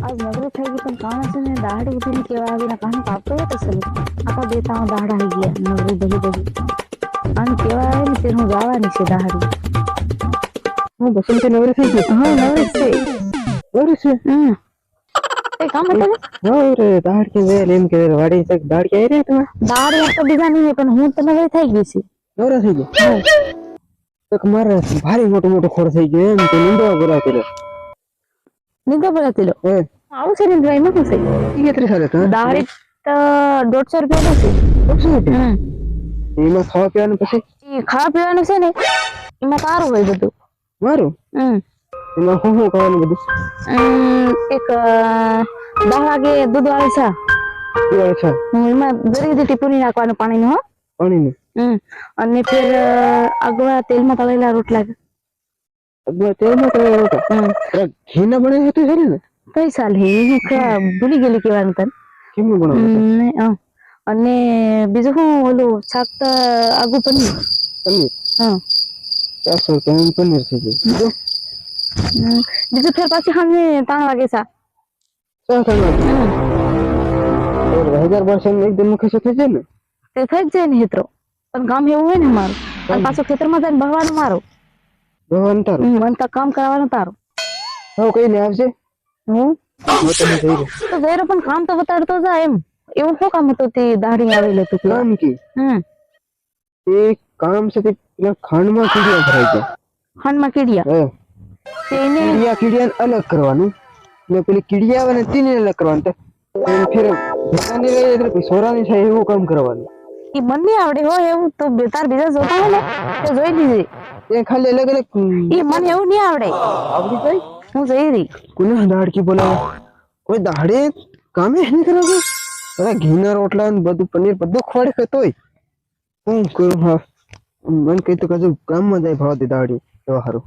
आज नजर થઈ ગઈ પણ કાણ છે ને દાઢ ઉઠીને કેવા આવીને કાણ કાપતો હતો સલે આખા બે ત્રણ દાઢ આવી ગયા નજરી બધી બધી અને કેવા આવે ને તે હું જવાની છે દાઢી હું બસંત નવરી થઈ ગઈ હા નવરી છે એ કામ હતું રે દાઢ કે વે લેમ કે વાડી તક દાઢ કે રે તમે દાઢ તો બીજા નહીં પણ હું તો નવરી થઈ ગઈ છે નવરા થઈ ગઈ તક મારે ભારી મોટો મોટો ખોર થઈ ગયો એમ તો નિંદવા બોલાતી રે નિંદો બોલાતી લો એ આવું છે ને ડ્રાઈમાં શું છે કેટલી સાલે તો દાઢી તો 150 રૂપિયા છે એમાં ખાવા પીવાનું પછી એ ખાવા પીવાનું છે ને એમાં તારું હોય બધું મારું એમાં શું શું ખાવાનું બધું એક 10 વાગે દૂધ વાળી ચા અચ્છા એમાં જરી ટીપુની નાખવાનું પાણીનું હો પાણીનું અને ફિર અગવા તેલમાં તળેલા રોટલા તેલમાં તળેલા રોટલા ઘી ના બને હતું છે ને કઈ સાલ હે ભૂલી ગયેલી કેવાનું તને કેમનું બનાવવાનું અને બીજું શું ઓલું શાક તો આગુ પનીર હા 400 રૂપિયા પનીર થઈ ગયું બીજું ફેર પાછી સાંજે 3 વાગે ચા 1000 વર્ષ એકદમ મુખે થઈ જાય ને તે થઈ જ જાય ને હેત્રો પણ ગામ એવું હોય ને મારું અને પાછું ખેતરમાં જઈને ભગવાનું મારું ભગવાન તારું મને તો કામ કરવાનું તારું હવે કઈ ને આવશે હું તમે જઈ રહ્યો તો જયરો પણ કામ તો બતાડતો જાય એમ એવું શું કામ હતું તે દાઢી આવેલું હતું કામ કી એ કામ છે તે ખાંડમાં કીડિયા ભરાઈ ગયા ખાંડમાં કીડિયા તેને કીડિયા અલગ કરવાનું ને પેલી કીડિયા આવે ને તેને અલગ કરવાનું તો ફિર ભગવાનની લઈ એટલે સોરાની થાય એવું કામ કરવાનું એ બંને આવડે હોય એવું તો બેતાર બીજા જોતા હોય ને તે જોઈ લીજે એ ખાલી અલગ અલગ એ મને એવું નહીં આવડે આવડી જાય હું જઈ રહી કોને દાડકી બોલાવો કોઈ દાડે કામે નહીં કરાવે અરે ઘીના રોટલા ને બધું પનીર બધું ખવાડી ખાતોય હું કરું હા મન કઈ તો કજુ કામમાં જાય ભાવ દે દાડી એવા હારું